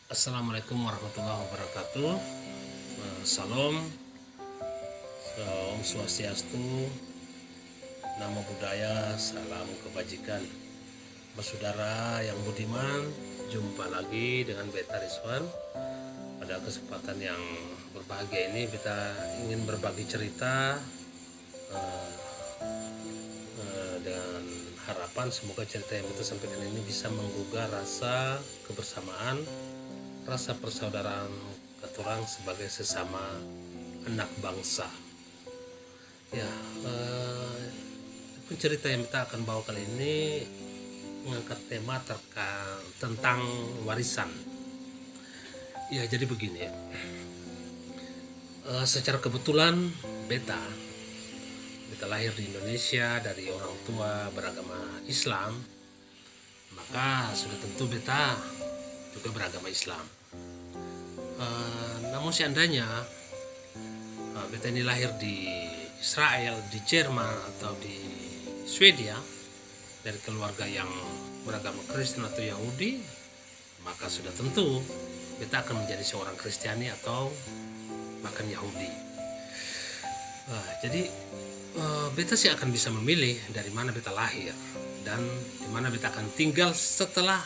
Assalamualaikum warahmatullahi wabarakatuh. Salam, Om Swastiastu, Namo Buddhaya, salam kebajikan. Saudara yang budiman, jumpa lagi dengan Beta Rizwan. Pada kesempatan yang berbahagia ini, Beta ingin berbagi cerita dengan harapan semoga cerita yang Beta sampaikan ini bisa menggugah rasa kebersamaan, rasa persaudaraan katorang sebagai sesama anak bangsa. Ya, cerita yang kita akan bawa kali ini mengangkat tema tentang warisan. Ya, jadi begini ya. Secara kebetulan beta lahir di Indonesia dari orang tua beragama Islam, maka sudah tentu beta juga beragama Islam. Namun seandainya beta ini lahir di Israel, di Jerman atau di Swedia dari keluarga yang beragama Kristen atau Yahudi, maka sudah tentu beta akan menjadi seorang Kristiani atau bahkan Yahudi. Jadi beta sih akan bisa memilih dari mana beta lahir dan di mana beta akan tinggal setelah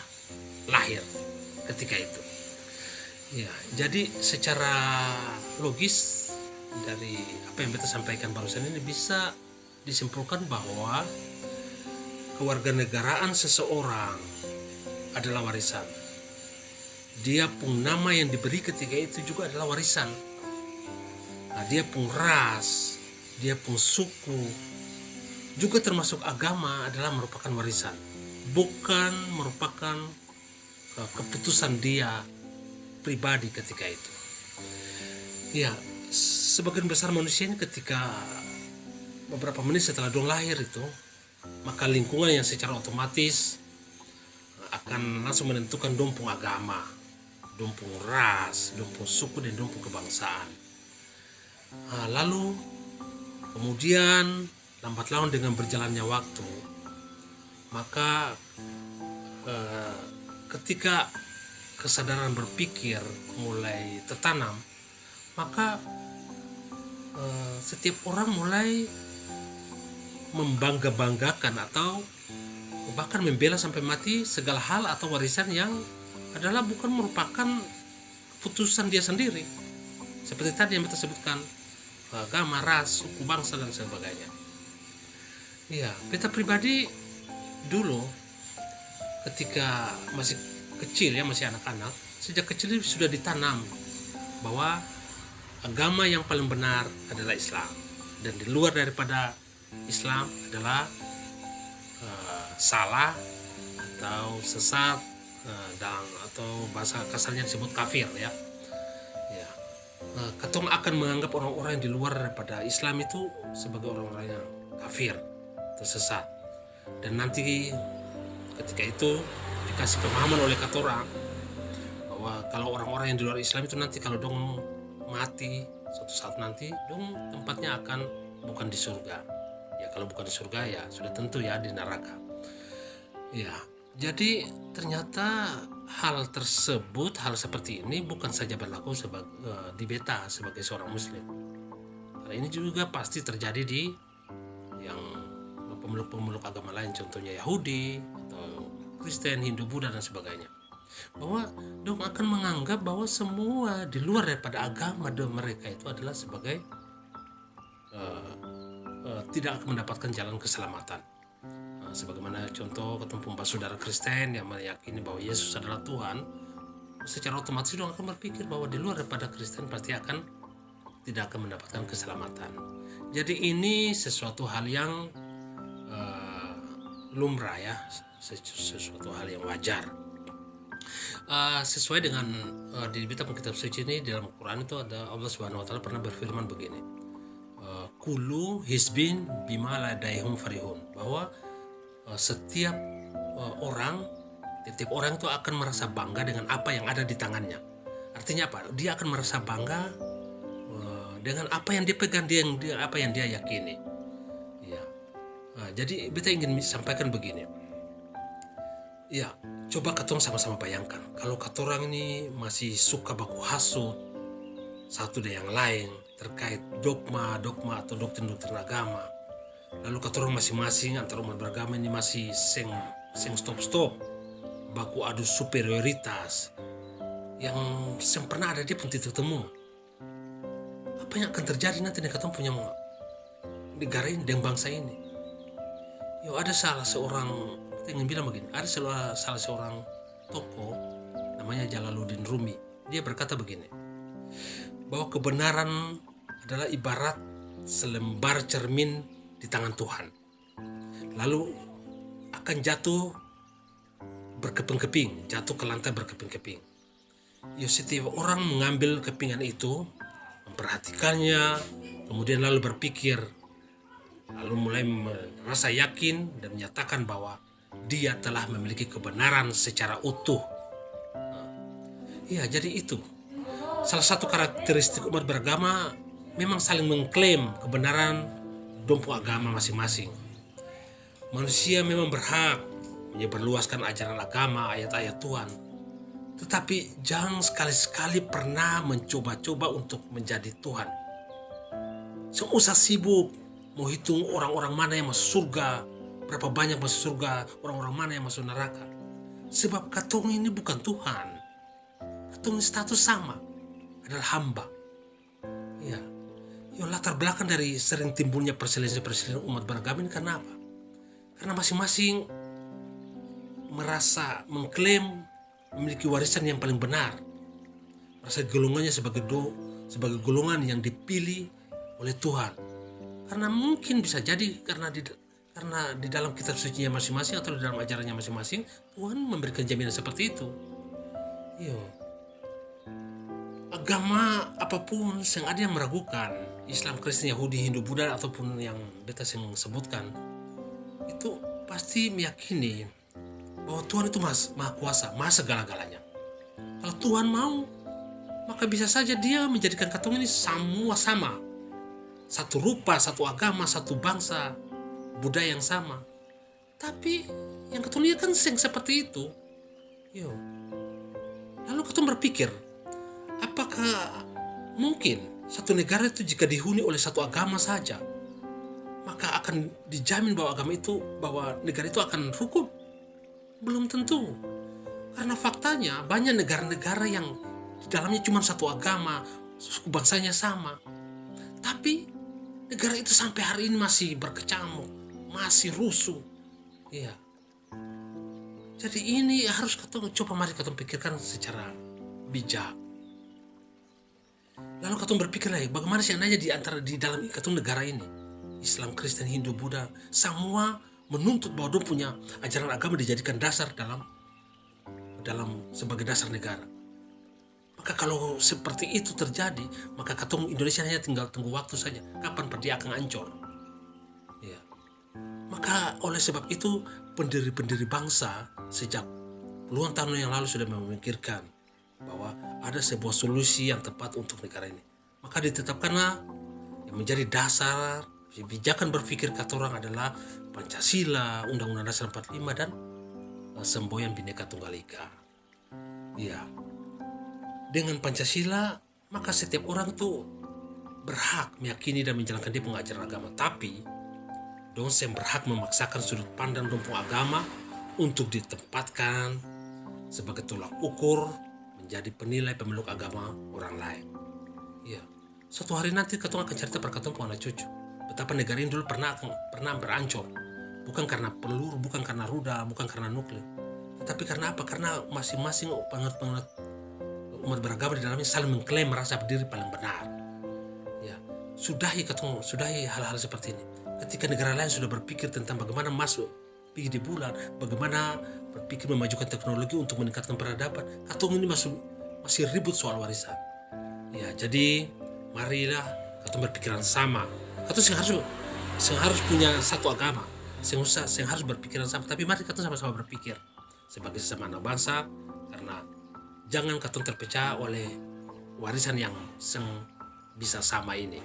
lahir ketika itu. Ya, jadi secara logis dari apa yang beta sampaikan barusan ini bisa disimpulkan bahwa kewarganegaraan seseorang adalah warisan. Dia pun nama yang diberi ketika itu juga adalah warisan. Dia pun ras, dia pun suku, juga termasuk agama adalah merupakan warisan. Bukan merupakan keputusan dia pribadi ketika itu. Ya, sebagian besar manusia ini ketika beberapa menit setelah dong lahir itu, maka lingkungan yang secara otomatis akan langsung menentukan dompung agama, dompung ras, dompung suku, dan dompung kebangsaan. Lalu kemudian lambat laun dengan berjalannya waktu, maka ketika kesadaran berpikir mulai tertanam, maka setiap orang mulai membangga-banggakan atau bahkan membela sampai mati segala hal atau warisan yang adalah bukan merupakan keputusan dia sendiri. Seperti tadi yang kita sebutkan, agama, ras, suku, bangsa, dan sebagainya. Ya, beta pribadi dulu ketika masih kecil ya, masih anak-anak, sejak kecil sudah ditanam bahwa agama yang paling benar adalah Islam, dan di luar daripada Islam adalah salah atau sesat, atau bahasa kasarnya disebut kafir ya. Ketong akan menganggap orang-orang yang di luar daripada Islam itu sebagai orang-orang yang kafir atau sesat, dan nanti ketika itu dikasih pemahaman oleh katorang bahwa kalau orang-orang yang di luar Islam itu nanti kalau dong mati suatu saat nanti dong tempatnya akan bukan di surga. Ya, kalau bukan di surga ya sudah tentu ya di neraka. Ya, jadi ternyata hal tersebut, hal seperti ini bukan saja berlaku di beta sebagai seorang muslim. Hal ini juga pasti terjadi di yang pemeluk-pemeluk agama lain, contohnya Yahudi atau Kristen, Hindu, Buddha, dan sebagainya. Bahwa dong akan menganggap bahwa semua di luar daripada agama mereka itu adalah sebagai tidak akan mendapatkan jalan keselamatan. Sebagaimana contoh ketemu saudara Kristen yang meyakini bahwa Yesus adalah Tuhan, secara otomatis dong akan berpikir bahwa di luar daripada Kristen pasti tidak akan mendapatkan keselamatan. Jadi ini sesuatu hal yang lumrah ya, sesuatu hal yang wajar. Sesuai dengan di kitab suci ini, dalam Quran itu ada Allah Subhanahu wa taala pernah berfirman begini. Kulu hisbin bima ladaihum farihun, bahwa setiap orang itu akan merasa bangga dengan apa yang ada di tangannya. Artinya apa? Dia akan merasa bangga dengan apa yang dia pegang, apa yang dia yakini. Ya. Jadi beta ingin sampaikan begini. Ya, Coba katong sama-sama bayangkan, kalau katorang ini masih suka baku hasut satu dengan yang lain terkait dogma atau doktrin-doktrin agama. Lalu katorang masing-masing antara umat beragama ini masih seng stop baku adu superioritas yang pernah ada di pun titik temu. Apa yang akan terjadi nanti dengan katong punya negara ini dan bangsa ini? Ada salah seorang, kita ingin bilang begini, ada salah seorang tokoh namanya Jalaluddin Rumi. Dia berkata begini, bahwa kebenaran adalah ibarat selembar cermin di tangan Tuhan, lalu akan jatuh berkeping-keping, jatuh ke lantai berkeping-keping. Setiap orang mengambil kepingan itu, memperhatikannya, kemudian lalu berpikir, lalu mulai merasa yakin dan menyatakan bahwa dia telah memiliki kebenaran secara utuh. Jadi itu salah satu karakteristik umat beragama, memang saling mengklaim kebenaran dompu agama masing-masing. Manusia memang berhak menyebarluaskan ajaran agama, ayat-ayat Tuhan, tetapi jangan sekali-sekali pernah mencoba-coba untuk menjadi Tuhan. Usah sibuk mau hitung orang-orang mana yang masuk surga, berapa banyak masuk surga, orang-orang mana yang masuk neraka. Sebab katong ini bukan Tuhan. Katong status sama, adalah hamba. Latar belakang dari sering timbulnya perselisihan umat beragama ini karena apa? Karena masing-masing merasa mengklaim memiliki warisan yang paling benar. Merasa golongannya sebagai golongan yang dipilih oleh Tuhan. Karena mungkin bisa jadi karena di dalam kitab sucinya masing-masing atau di dalam ajarannya masing-masing, Tuhan memberikan jaminan seperti itu. Agama apapun yang ada yang meragukan, Islam, Kristen, Yahudi, Hindu, Buddha ataupun yang beta yang sebutkan, itu pasti meyakini bahwa Tuhan itu maha kuasa, maha segala-galanya. Kalau Tuhan mau, maka bisa saja dia menjadikan katong ini semua sama. Satu rupa, satu agama, satu bangsa, budaya yang sama. Tapi yang katong lihat kan seperti itu. Lalu katong berpikir, apakah mungkin satu negara itu jika dihuni oleh satu agama saja, maka akan dijamin bahwa negara itu akan rukun? Belum tentu. Karena faktanya banyak negara-negara yang di dalamnya cuma satu agama, suku bangsanya sama. Tapi negara itu sampai hari ini masih berkecamuk, masih rusuh. Jadi ini harus mari katong pikirkan secara bijak. Lalu katong berpikir lagi, bagaimana sih nanya di dalam katong negara ini, Islam, Kristen, Hindu, Buddha, semua menuntut bahwa dia punya ajaran agama dijadikan dasar dalam sebagai dasar negara. Maka kalau seperti itu terjadi, maka katong Indonesia hanya tinggal tunggu waktu saja kapan dia akan hancur. Maka oleh sebab itu pendiri-pendiri bangsa sejak puluhan tahun yang lalu sudah memikirkan bahwa ada sebuah solusi yang tepat untuk negara ini. Maka ditetapkanlah yang menjadi dasar kebijakan berpikir katorang adalah Pancasila, Undang-Undang Dasar 45 dan semboyan Bhinneka Tunggal Ika. Dengan Pancasila, maka setiap orang itu berhak meyakini dan menjalankan dia pengajaran agama. Tapi dosen berhak memaksakan sudut pandang dompu agama untuk ditempatkan sebagai tolak ukur menjadi penilai pemeluk agama orang lain. Suatu hari nanti katong akan cerita perkataan anak cucu betapa negara ini dulu pernah berancur, bukan karena peluru, bukan karena rudal, bukan karena nuklir, tetapi karena apa? Karena masing-masing penganut umat beragama di dalamnya saling mengklaim merasa berdiri paling benar. Sudahi hal-hal seperti ini. Ketika negara lain sudah berpikir tentang bagaimana pergi di bulan, bagaimana berpikir memajukan teknologi untuk meningkatkan peradaban, katong ini masih ribut soal warisan. Jadi marilah katong berpikiran sama. Katong harus punya satu agama, yang harus berpikiran sama. Tapi mari katong sama-sama berpikir sebagai sesama anak bangsa, karena jangan katong terpecah oleh warisan yang bisa sama ini.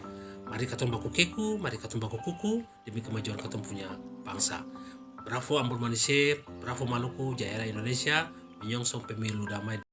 Mari katong baku keku, mari katong baku kuku demi kemajuan katong punya bangsa. Bravo Ambon Manisir, bravo Maluku, Jaya Indonesia, menyongsong pemilu damai.